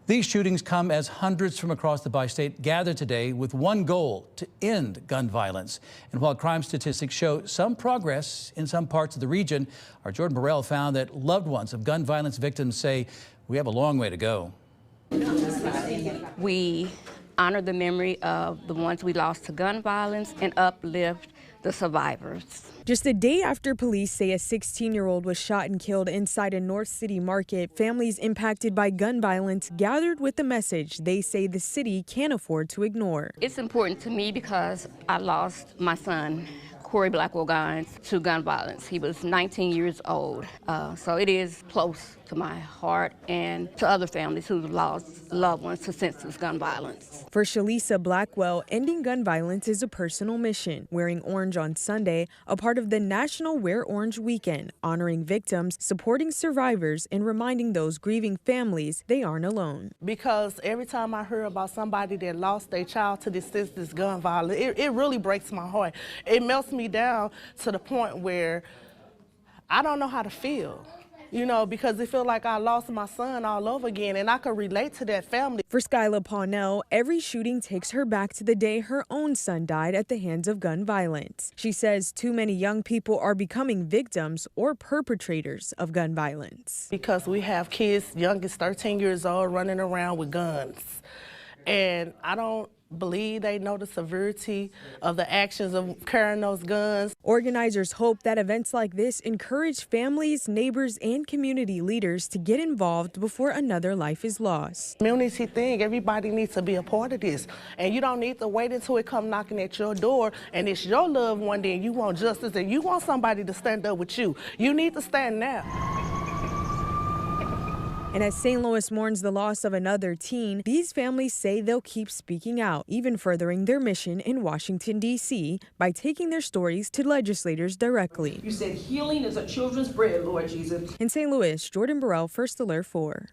These shootings come as hundreds from across the bi-state gather today with one goal: to end gun violence. And while crime statistics show some progress in some parts of the region, our Jordan Burrell found that loved ones of gun violence victims say we have a long way to go. We honor the memory of the ones we lost to gun violence and uplift the survivors. Just a day after police say a 16-year-old was shot and killed inside a North City market, families impacted by gun violence gathered with a message they say the city can't afford to ignore. It's important to me because I lost my son, Corey Blackwell Gines, to gun violence. He was 19 years old. So it is close to my heart and to other families who've lost loved ones to senseless gun violence. For Shalisa Blackwell, ending gun violence is a personal mission. Wearing orange on Sunday, a part of the National Wear Orange Weekend, honoring victims, supporting survivors, and reminding those grieving families they aren't alone. Because every time I hear about somebody that lost their child to this senseless gun violence, it really breaks my heart. It melts me down to the point where I don't know how to feel. You know, because it feels like I lost my son all over again, and I could relate to that family. For Skyla Pawnell, every shooting takes her back to the day her own son died at the hands of gun violence. She says too many young people are becoming victims or perpetrators of gun violence. Because we have kids, young as 13 years old, running around with guns. And I don't believe they know the severity of the actions of carrying those guns. Organizers hope that events like this encourage families, neighbors, and community leaders to get involved before another life is lost. Community thing, everybody needs to be a part of this. And you don't need to wait until it come knocking at your door and it's your loved one, then you want justice and you want somebody to stand up with you. You need to stand now. And as St. Louis mourns the loss of another teen, these families say they'll keep speaking out, even furthering their mission in Washington, D.C. by taking their stories to legislators directly. You said healing is a children's bread, Lord Jesus. In St. Louis, Jordan Burrell, First Alert 4.